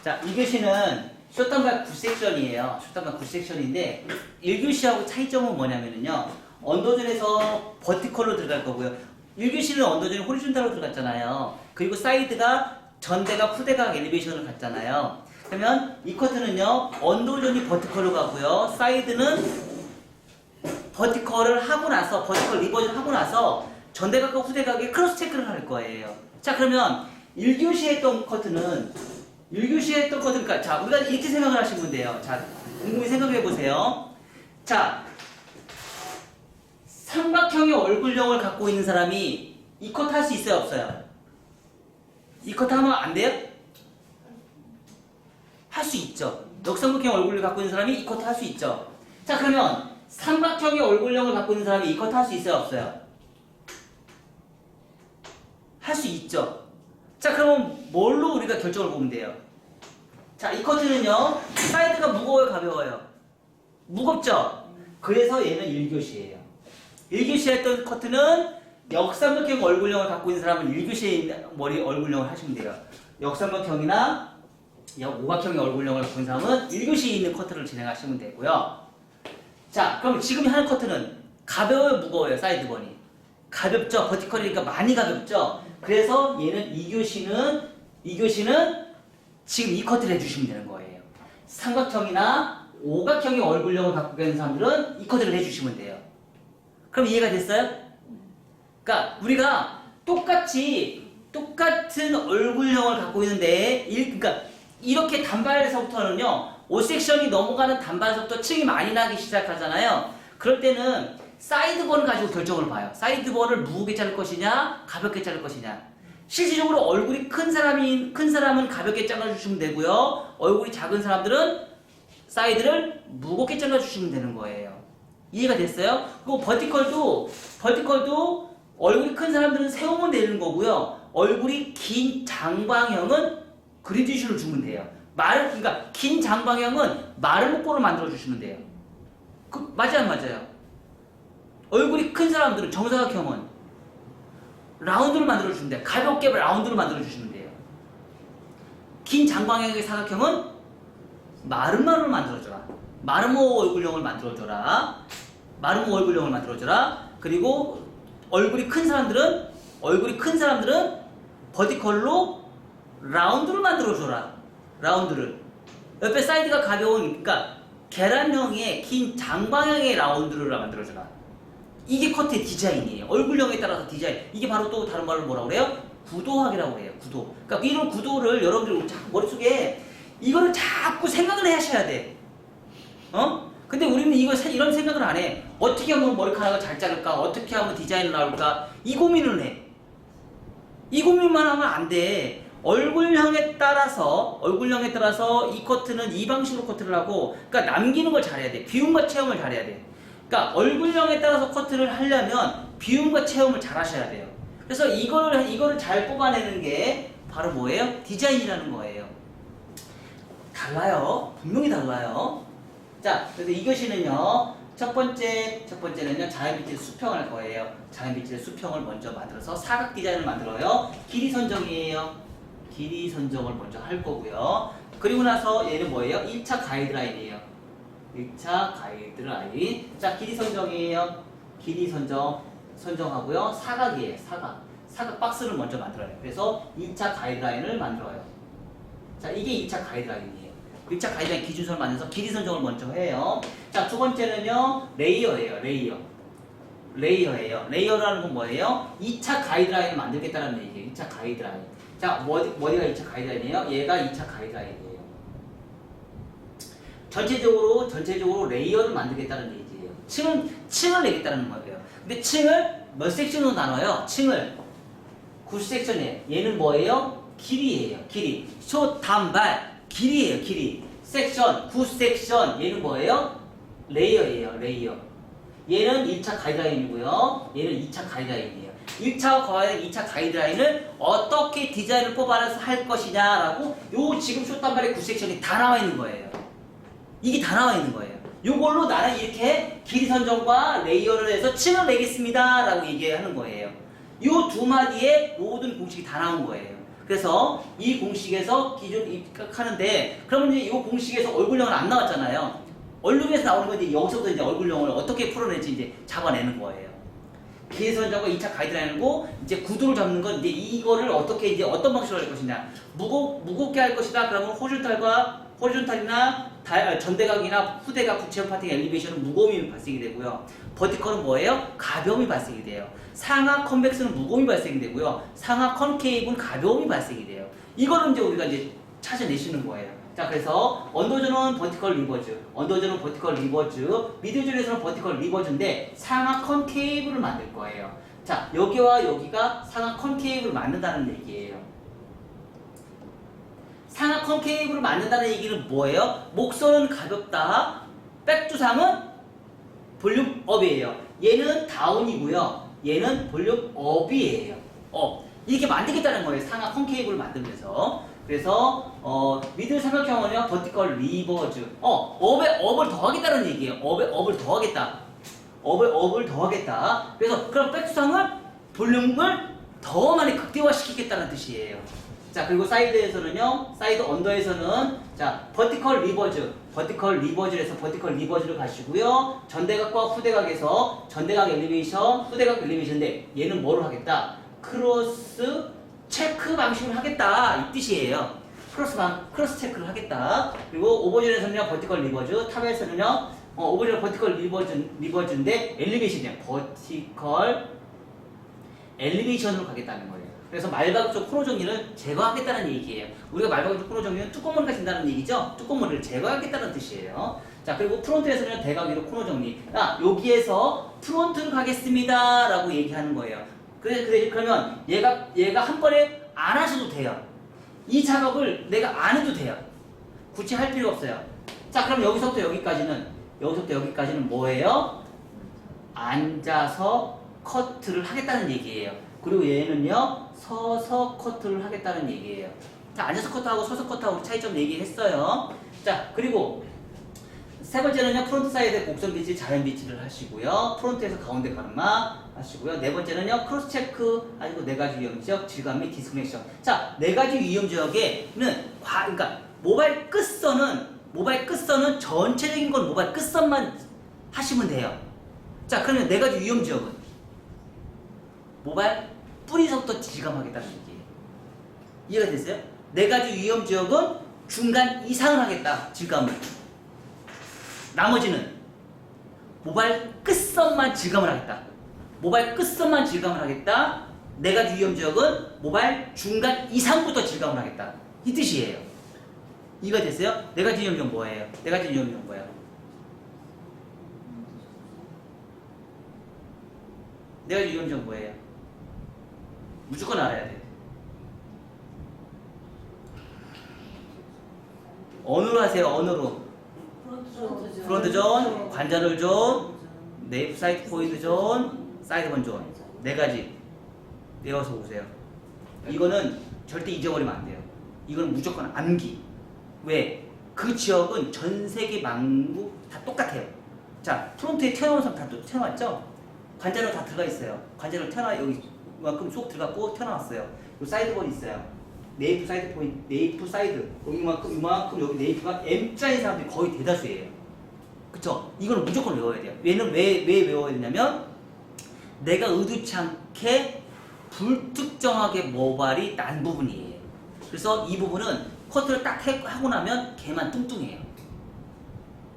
자, 1교시는 숏단발 9섹션이에요. 숏단발 9섹션인데 1교시하고 차이점은 뭐냐면요. 언더존에서 버티컬로 들어갈 거고요. 1교시는 언더존이 호리존탈로 들어갔잖아요. 그리고 사이드가 전대각, 후대각 엘리베이션을 갔잖아요. 그러면 이 커트는요. 언더존이 버티컬로 가고요. 사이드는 버티컬을 하고 나서 버티컬 리버전 하고 나서 전대각과 후대각에 크로스 체크를 할 거예요. 자, 그러면 1교시에 했던 커트는 그러니까 자, 우리가 이렇게 생각을 하시면 돼요. 자, 곰곰이 생각해 보세요. 자, 삼각형의 얼굴형을 갖고 있는 사람이 이 커트 할 수 있어요, 없어요? 이 커트 하면 안 돼요? 할 수 있죠. 역삼각형 얼굴을 갖고 있는 사람이 이 커트 할 수 있죠. 자, 그러면 삼각형의 얼굴형을 갖고 있는 사람이 이 커트 할 수 있어요, 없어요? 할 수 있죠. 자, 그럼 뭘로 우리가 결정을 보면 돼요? 자, 이 커트는요, 사이드가 무거워요, 가벼워요? 무겁죠? 그래서 얘는 1교시예요. 1교시에 했던 커트는 역삼각형 얼굴형을 갖고 있는 사람은 1교시에 있는 머리 얼굴형을 하시면 돼요. 역삼각형이나 오각형의 얼굴형을 갖고 있는 사람은 1교시에 있는 커트를 진행하시면 되고요. 자, 그럼 지금 하는 커트는 가벼워요, 무거워요, 사이드번이? 가볍죠? 버티컬이니까 많이 가볍죠? 그래서 얘는 2교시는 지금 이 커트를 해주시면 되는 거예요. 삼각형이나 오각형의 얼굴형을 갖고 있는 사람들은 이 커트를 해주시면 돼요. 그럼 이해가 됐어요? 그러니까 우리가 똑같은 얼굴형을 갖고 있는데 그러니까 이렇게 단발에서부터는요 5섹션이 넘어가는 단발에서부터 층이 많이 나기 시작하잖아요. 그럴 때는 사이드본을 가지고 결정을 봐요. 사이드본을 무겁게 자를 것이냐 가볍게 자를 것이냐. 실질적으로 얼굴이 큰 사람은 가볍게 잘라주시면 되고요. 얼굴이 작은 사람들은 사이드를 무겁게 잘라주시면 되는 거예요. 이해가 됐어요? 그리고 버티컬도 얼굴이 큰 사람들은 세우면 되는 거고요. 얼굴이 긴 장방형은 그리디슈를 주면 돼요. 그러니까 긴 장방형은 마른 목볼을 만들어 주시면 돼요. 맞아요, 안 맞아요? 얼굴이 큰 사람들은 정사각형은 라운드를 만들어 주시면 돼요. 가볍게 라운드를 만들어 주시면 돼요. 긴 장방형의 사각형은 마름모를 만들어줘라. 마름모 얼굴형을 만들어줘라. 그리고 얼굴이 큰 사람들은 버티컬로 라운드를 만들어줘라. 라운드를. 옆에 사이드가 가벼운, 그러니까 계란형의 긴 장방형의 라운드를 만들어줘라. 이게 커트의 디자인이에요. 얼굴형에 따라서 디자인. 이게 바로 또 다른 말로 뭐라고 그래요? 구도학이라고 해요. 구도. 그러니까 이런 구도를 여러분들 자꾸 머릿속에 이거를 자꾸 생각을 하셔야 돼. 근데 우리는 이런 생각을 안 해. 어떻게 하면 머리카락을 잘 자를까? 어떻게 하면 디자인을 나올까? 이 고민을 해. 이 고민만 하면 안 돼. 얼굴형에 따라서 이 커트는 이 방식으로 커트를 하고, 그러니까 남기는 걸 잘해야 돼. 비움과 체험을 잘해야 돼. 그러니까 얼굴형에 따라서 커트를 하려면 비움과 체험을 잘 하셔야 돼요. 그래서 이거를 잘 뽑아내는 게 바로 뭐예요? 디자인이라는 거예요. 달라요. 분명히 달라요. 자, 그래서 이것이는요. 첫 번째는요. 자연빛의 수평을 할 거예요. 자연빛의 수평을 먼저 만들어서 사각 디자인을 만들어요. 길이 선정이에요. 길이 선정을 먼저 할 거고요. 그리고 나서 얘는 뭐예요? 1차 가이드라인이에요. 1차 가이드라인. 자, 길이 선정이에요. 길이 선정하고요. 사각이에요. 사각 박스를 먼저 만들어요. 그래서 1차 가이드라인을 만들어요. 자, 이게 2차 가이드라인이에요. 1차 가이드라인 기준선을 만들어서 길이 선정을 먼저 해요. 자, 두 번째는요. 레이어예요. 레이어라는 건 뭐예요? 2차 가이드라인을 만들겠다는 얘기예요. 2차 가이드라인. 자, 어디가 2차 가이드라인이에요? 얘가 2차 가이드라인이에요. 전체적으로 레이어를 만들겠다는 얘기예요. 층을 내겠다는 거예요. 근데 층을 몇 섹션으로 나눠요? 층을 9섹션이에요. 얘는 뭐예요? 길이에요. 길이. 단발 길이에요. 길이. 섹션 9섹션. 얘는 뭐예요? 레이어예요. 레이어. 얘는 1차 가이드라인이고요. 얘는 2차 가이드라인이에요. 1차 과외 2차 가이드라인을 어떻게 디자인을 뽑아내서 할 것이냐라고 지금 숏단발의 9섹션이 다 나와 있는 거예요. 이게 다 나와 있는 거예요. 요걸로 나는 이렇게 길이 선정과 레이어를 해서 층을 내겠습니다 라고 얘기하는 거예요. 요 두 마디에 모든 공식이 다 나온 거예요. 그래서 이 공식에서 기준 입각하는데 그러면 이제 이 공식에서 얼굴형은 안 나왔잖아요. 얼굴에서 나오는 건 이제 여기서부터 이제 얼굴형을 어떻게 풀어낼지 이제 잡아내는 거예요. 기회선정과 2차 가이드라인이고 이제 구도를 잡는 건 이제 이거를 어떻게 이제 어떤 방식으로 할 것이냐. 무겁게 할 것이다. 그러면 호리존탈이나 전대각이나 후대각, 구체형 파팅, 엘리베이션은 무거움이 발생이 되고요. 버티컬은 뭐예요? 가벼움이 발생이 돼요. 상하 컨벡스는 무거움이 발생이 되고요. 상하 컨케이브는 가벼움이 발생이 돼요. 이거는 이제 우리가 이제 찾아내시는 거예요. 자, 그래서 언더존은 버티컬 리버즈, 언더존은 버티컬 리버즈, 미드존에서는 버티컬 리버즈인데 상하 컨케이브를 만들 거예요. 자, 여기와 여기가 상하 컨케이브를 만든다는 얘기예요. 상하 컨케이브를 만든다는 얘기는 뭐예요? 목선은 가볍다. 백두상은 볼륨 업이에요. 얘는 다운이고요. 얘는 볼륨 업이에요. 이렇게 만들겠다는 거예요. 상하 컨케이브를 만들면서. 그래서 미들 삼각형은요 버티컬 리버즈. 업을 더하겠다는 얘기예요. 업을 더하겠다. 업을 더하겠다. 그래서 그럼 백두상을 볼륨을 더 많이 극대화시키겠다는 뜻이에요. 자, 그리고 사이드에서는요, 사이드 언더에서는 자 버티컬 리버즈에서 버티컬 리버즈를 가시고요. 전대각과 후대각에서 전대각 엘리베이션, 후대각 엘리베이션인데 얘는 뭐를 하겠다? 크로스 체크 방식을 하겠다 이 뜻이에요. 크로스 체크를 하겠다. 그리고 오버존에서는요 버티컬 리버즈, 탑에서는요 오버존 버티컬 리버즈인데 엘리베이션이야. 버티컬 엘리베이션으로 가겠다는 거예요. 그래서 말박쪽 코너 정리를 제거하겠다는 얘기예요. 우리가 말박쪽 코너 정리는 뚜껑머리가 된다는 얘기죠. 뚜껑머리를 제거하겠다는 뜻이에요. 자, 그리고 프론트에서는 대각 위로 코너 정리. 여기에서 프론트를 가겠습니다 라고 얘기하는 거예요. 그러면 얘가 한 번에 안 하셔도 돼요. 이 작업을 내가 안 해도 돼요. 굳이 할 필요 없어요. 자, 그럼 여기서부터 여기까지는 뭐예요? 앉아서 커트를 하겠다는 얘기예요. 그리고 얘는요 서서 커트를 하겠다는 얘기예요. 자, 앉아서 커트하고 서서 커트하고 차이점 얘기했어요. 자, 그리고 세 번째는요 프론트 사이드에 곡선 비치, 자연 비치를 하시고요. 프론트에서 가운데 가르마 하시고요. 네 번째는요 크로스 체크 하시고 네 가지 위험 지역, 질감 및 디스커넥션. 자, 네 가지 위험 지역에는 그러니까 모바일 끝선은 전체적인 건 모바일 끝선만 하시면 돼요. 자, 그러면 네 가지 위험 지역은 모바일 뿌리서부터 질감하겠다는 얘기예요. 이해가 됐어요? 네 가지 위험 지역은 중간 이상을 하겠다, 질감을. 나머지는 모바일 끝선만 질감을 하겠다. 모바일 끝선만 질감을 하겠다. 네 가지 위험 지역은 모바일 중간 이상부터 질감을 하겠다. 이 뜻이에요. 이해가 됐어요? 네 가지 위험 지역은 뭐예요? 네 가지 위험 지역은 뭐예요? 네 가지 위험 지역은 뭐예요? 무조건 알아야 돼. 언어로 하세요. 언어로. 프론트 존, 관자놀 존, 네이프 사이드 포인트 존, 사이드번 존. 네 가지 외워서 오세요. 이거는 절대 잊어버리면 안 돼요. 이건 무조건 암기. 왜? 그 지역은 전 세계 만국 다 똑같아요. 자, 프론트에 튀어나온 사람 다 튀어나왔죠? 관자놀 다 들어가 있어요. 관자놀 여기 이만큼 쏙 들어갔고 튀어나왔어요. 그리고 사이드번 있어요. 네이프 사이드 포인트, 네이프 사이드 이만큼 여기 네이프가 M자인 사람들이 거의 대다수예요. 그쵸? 이거는 무조건 외워야 돼요. 얘는 왜 외워야 되냐면 내가 의도치 않게 불특정하게 모발이 난 부분이에요. 그래서 이 부분은 커트를 딱 하고 나면 걔만 뚱뚱해요.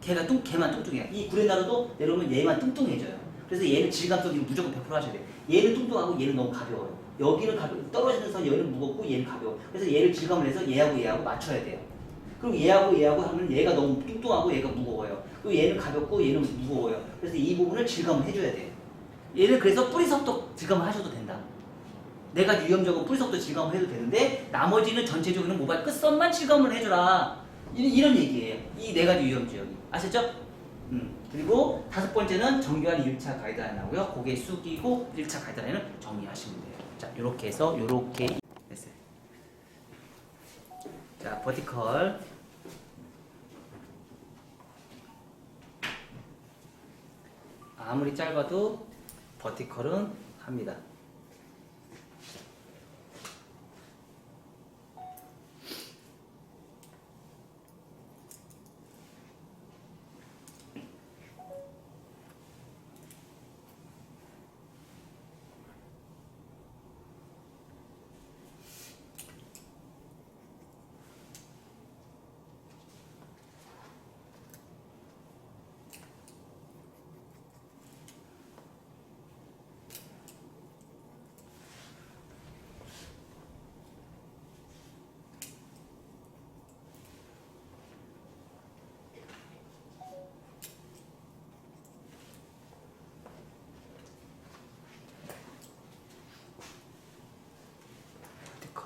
걔만 뚱뚱해요. 이 구레나루도 내려오면 얘만 뚱뚱해져요. 그래서 얘는 질감 쪽이 무조건 100% 하셔야 돼요. 얘는 뚱뚱하고 얘는 너무 가벼워요. 여기는 떨어지는 선 얘는 무겁고 얘는 가벼워. 그래서 얘를 질감을 해서 얘하고 맞춰야 돼요. 그리고 얘하고 하면 얘가 너무 뚱뚱하고 얘가 무거워요. 그리고 얘는 가볍고 얘는 무거워요. 그래서 이 부분을 질감을 해줘야 돼요. 얘는 그래서 뿌리석도 질감을 하셔도 된다. 네 가지 위험적은 뿌리석도 질감을 해도 되는데 나머지는 전체적으로 모발 끝선만 질감을 해줘라. 이런 얘기예요. 이 네 가지 위험지역이. 아셨죠? 그리고 다섯 번째는 정교한 1차 가이드라인 나오고요. 고개 숙이고 1차 가이드라인을 정리하시면 돼요. 자, 요렇게 해서 요렇게 됐어요. 자, 버티컬. 아무리 짧아도 버티컬은 합니다.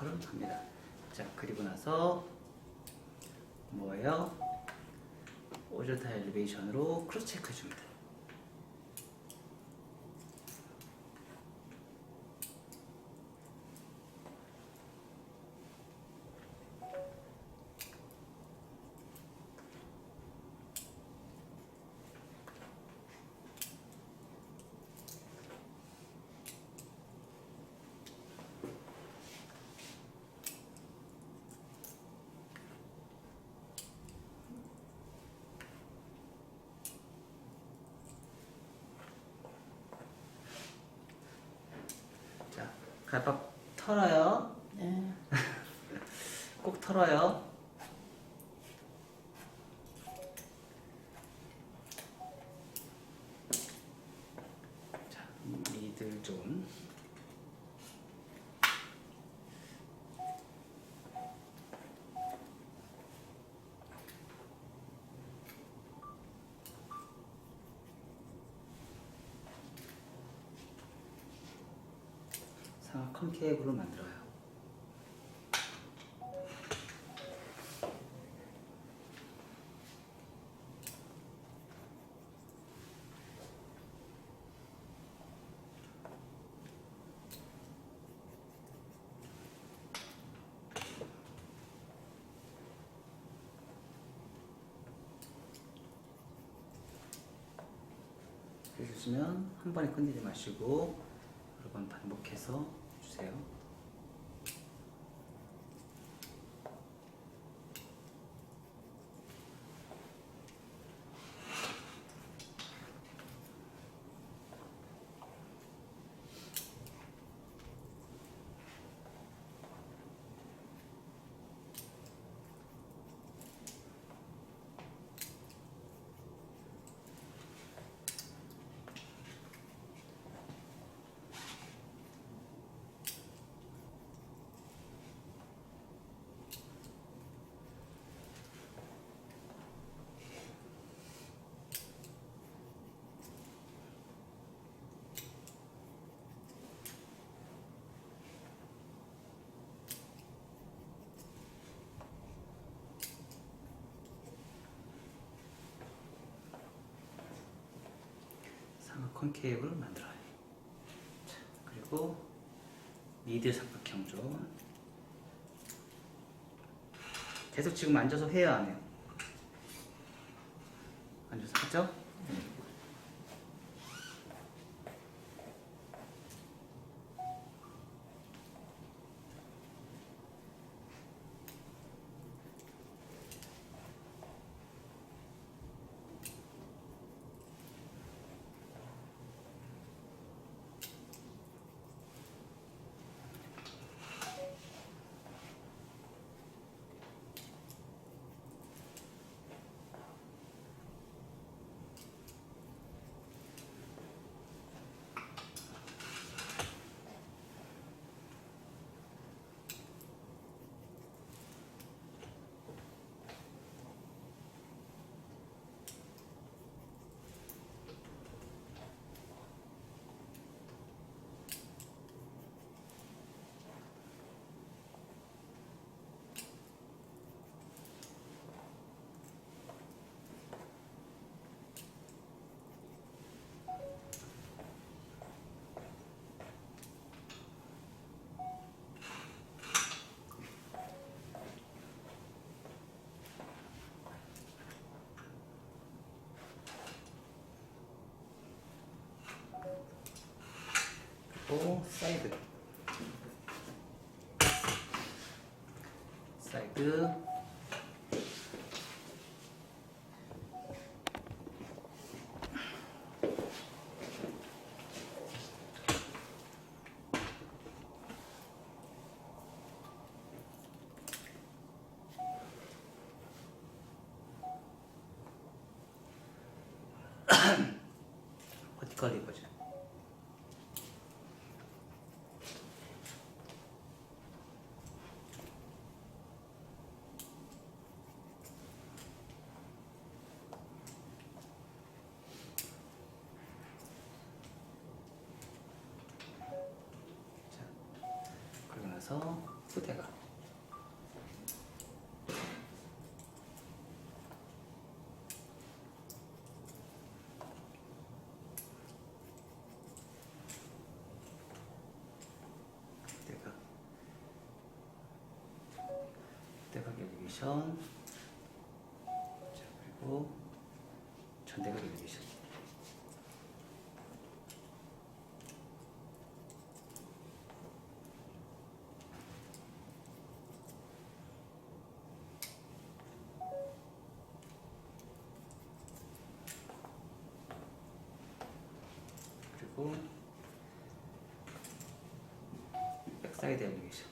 체커를 합니다. 자, 그리고 나서 뭐예요? 오리젠탈 엘리베이션으로 크로스 체크해 줍니다. 자, 갈박 털어요. 네. 꼭 털어요. 자, 미들 좀. 상하 컨케이브로 만들어요. 해주시면 한 번에 끝내지 마시고 여러 번 반복해서 주세요. 상하 컨케이브를 만들어요. 자, 그리고 미드 삼각형 좀 계속 지금 앉아서 해야 안 해요? 앉아서 하죠? 또 사이드 버티컬 리버전. 자, 그러고 나서 후대가. 후대각 엘리베이션. 자, 그리고 전대각 엘리베이션. 그리고 백사이드 엘리베이션.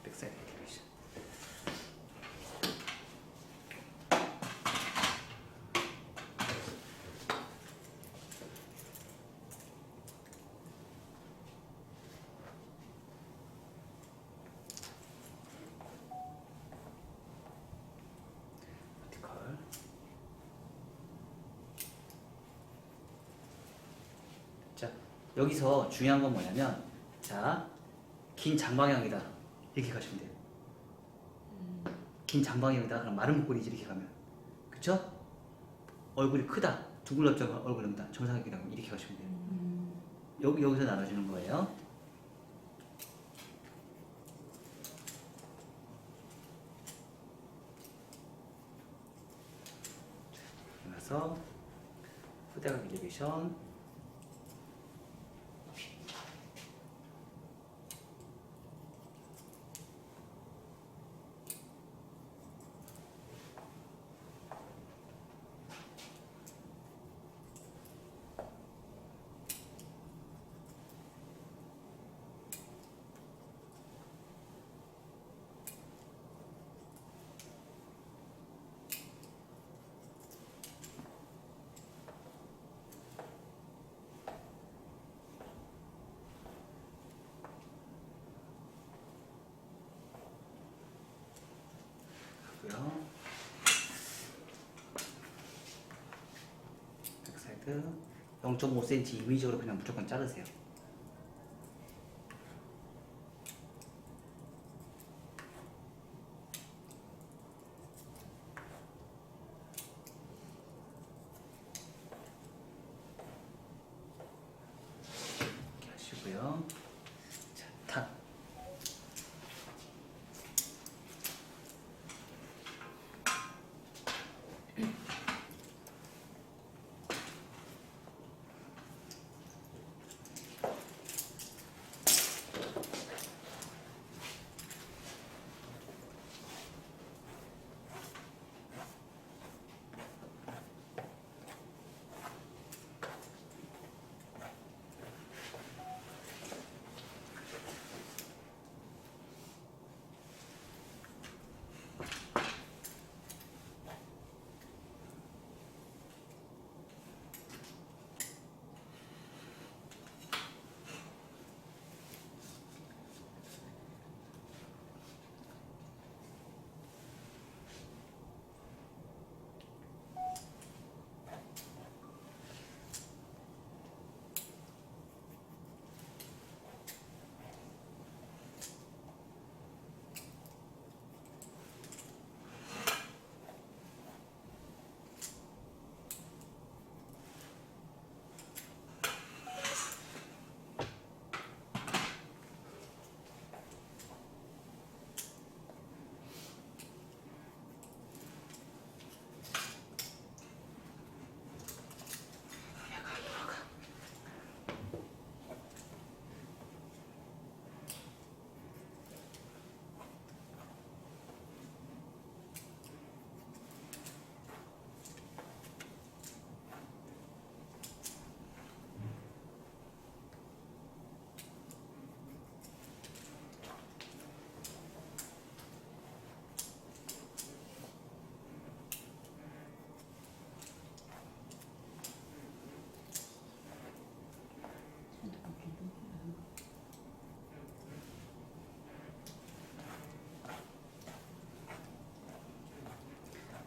백사이드 엘리베이션. 버티컬. 자, 여기서 중요한 건 뭐냐면, 자, 긴 장방향이다 이렇게 가시면 돼요. 긴 장방향이다 그럼 마른 목걸이지 이렇게 가면, 그쵸? 얼굴이 크다, 둥글럽죠 얼굴입니다. 정상이다 이렇게 가시면 돼요. 여기서 나눠주는 거예요. 그래서 후대각 엘리베이션. 하고요. 백사이드 0.5cm 임의적으로 그냥 무조건 자르세요. 이렇게 하시고요. 자, 탁.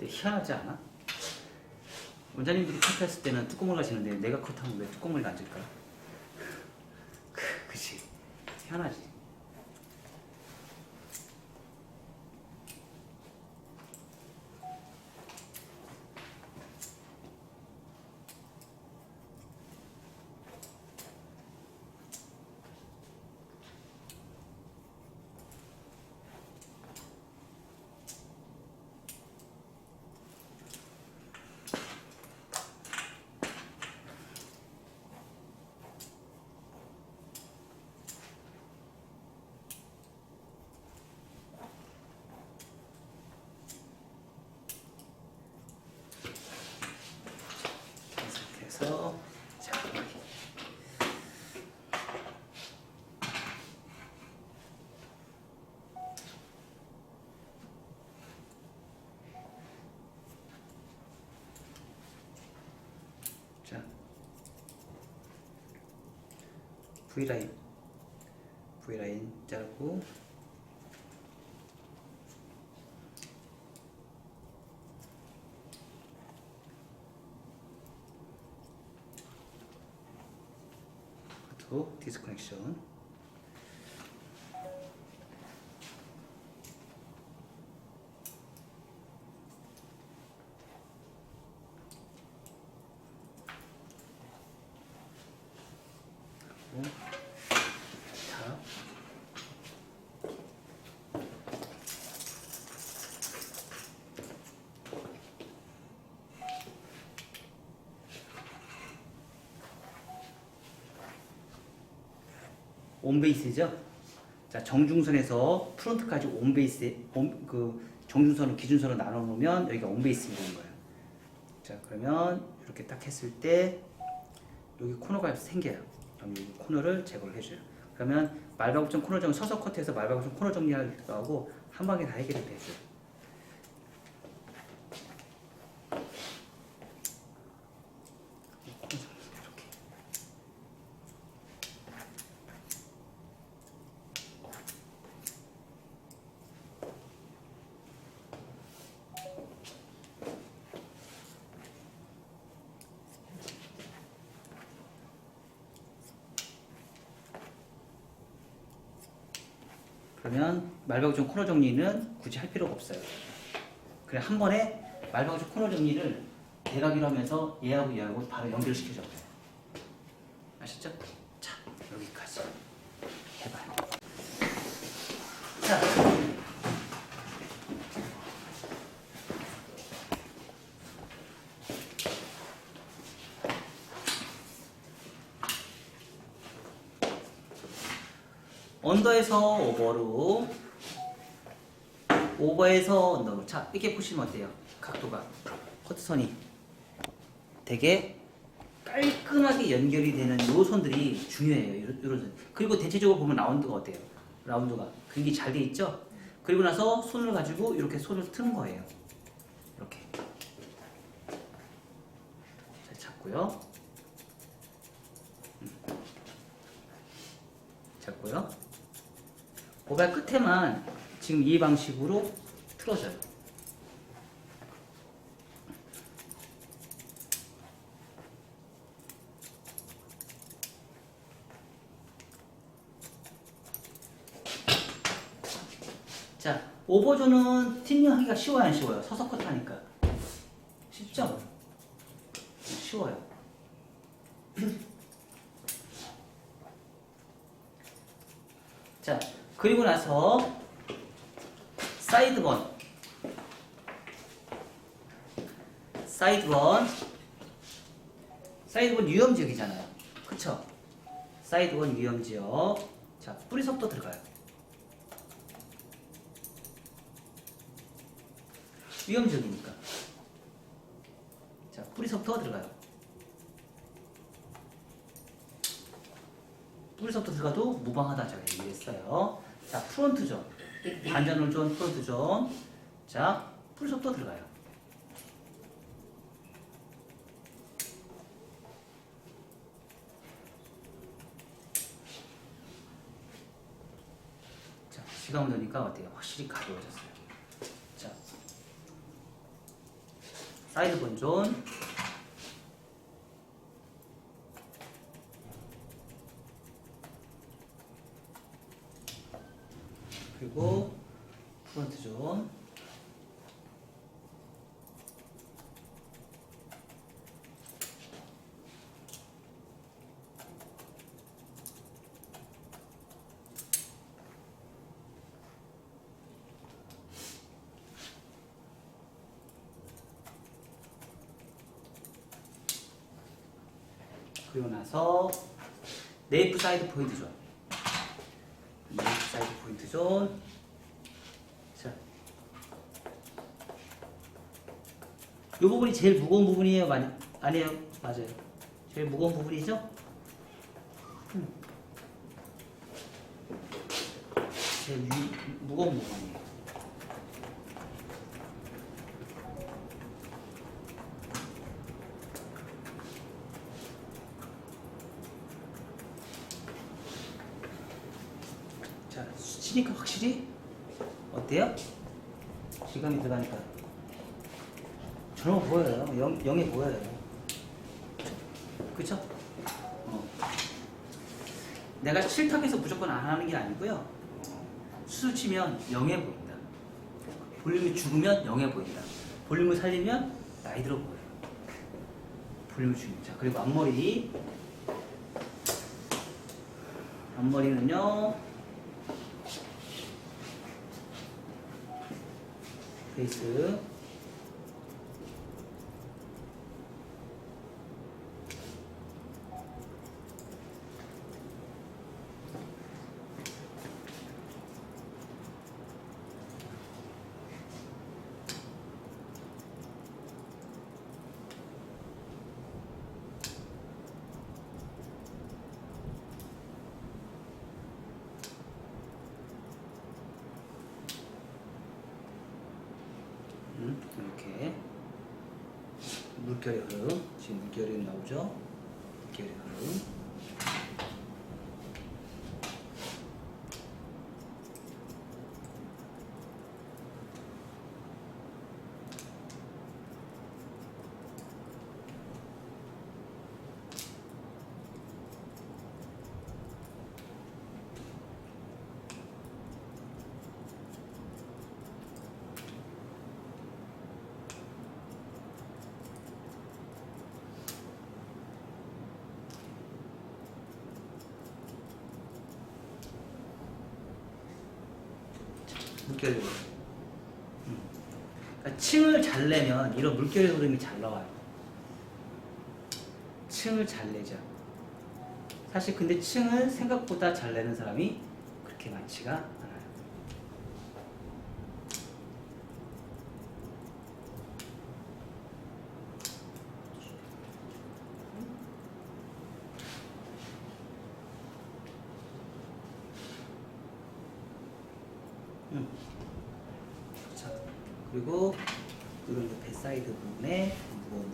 근데 희한하지 않아? 원장님들이 컷했을 때는 뚜껑을 가시는데 내가 컷하면 왜 뚜껑을 가질까? 그치? 희한하지. 계속해서 자, 자, V라인 자르고 또 디스커넥션. 자, 온베이스죠? 자, 정중선에서 프론트까지 온베이스, 그 정중선을 기준선으로 나눠 놓으면 여기가 온베이스가 되는 거예요. 자, 그러면 이렇게 딱 했을 때 여기 코너가 생겨요. 그럼 이 코너를 제거를 해줘요. 그러면 말바꿈 코너 정리, 서서 커트해서 말바꿈 코너 정리하기도 하고 한 방에 다 해결이 되죠. 이렇게. 그러면 말바꿈 코너 정리는 굳이 할 필요가 없어요. 그냥 한 번에 말바꿈 코너 정리를 대각으로 하면서 얘하고 얘하고 바로 연결시켜줘요. 아셨죠? 자, 여기까지 해봐요. 자, 언더에서 오버로, 오버에서 언더로. 자, 이렇게 보시면 어때요? 각도가, 커트선이 되게 깔끔하게 연결이 되는 요 선들이 중요해요. 요런 선. 그리고 대체적으로 보면 라운드가 어때요? 라운드가 굉장히 잘 돼 있죠? 그리고 나서 손을 가지고 이렇게 손을 트는 거예요. 이렇게. 잘 잡고요. 잡고요. 고발 끝에만 지금 이 방식으로 틀어져요. 자, 오버존은 틴닝 하기가 쉬워요, 안 쉬워요? 서서 컷 하니까. 쉽죠? 쉬워요. 자, 그리고 나서 사이드번. 사이드번 유형지역이잖아요. 그쵸? 사이드번 유형지역. 자, 뿌리석도 들어가요. 유형지역이니까. 자, 뿌리석도 들어가요. 뿌리석도 들어가도 무방하다 제가 얘기했어요. 자, 프론트존. 반전을 존, 프론트존. 자, 뿌리석도 들어가요. 자, 시간 오니까 어때요? 확실히 가벼워졌어요. 자, 사이드 본존. 그리고 프론트 존. 그리고 나서 네이프 사이드 포인트 존. 네이프 사이드 포인트 존. 자, 이 부분이 제일 무거운 부분이에요? 아니에요? 맞아요. 제일 무거운 부분이죠? 제일 무거운 부분이에요. 자, 치니까 확실히 어때요? 질감이 들어가니까 저런 거 보여요. 영해 보여요. 그쵸? 내가 싫다고 해서 무조건 안 하는 게 아니고요. 수술 치면 영해 보인다. 볼륨이 죽으면 영해 보인다. 볼륨을 살리면 나이 들어 보여요. 볼륨을 죽이면. 자, 그리고 앞머리. 앞머리는요. 베이스. 이렇게 물결의 흐름. 지금 물결이 나오죠? 물결의 흐름. 물결의 흐름. 그러니까 층을 잘 내면 이런 물결의 흐름이 잘 나와요. 층을 잘 내자. 사실 근데 층을 생각보다 잘 내는 사람이 그렇게 많지가 않아요. 자, 그리고 이런 배사이드 부분에 무거운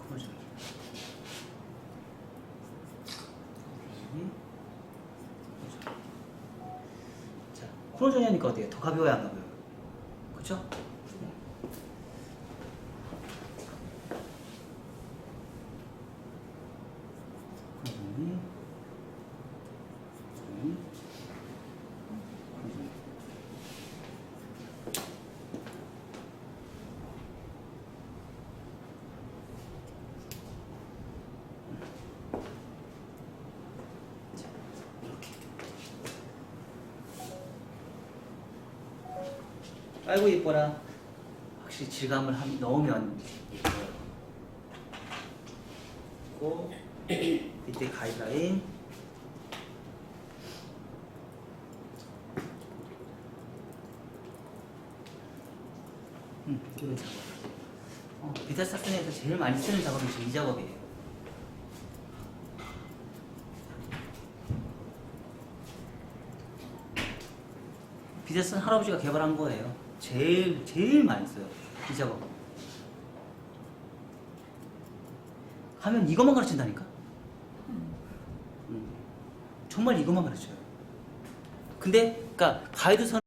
크로전. 자, 크로전이 하니까 어때요? 더 가벼워야 안 가벼워요? 그쵸? 아이고 이뻐라. 확실히 질감을 넣으면 예뻐요. 그리고 밑에 가이드라인. 이런 작업. 비타 사슨에서 제일 많이 쓰는 작업이 지금 이 작업이에요. 비타슨 할아버지가 개발한 거예요. 제일 많이 써요. 이 작업. 하면 이것만 가르친다니까? 정말 이것만 가르쳐요. 근데, 그니까, 가이드 선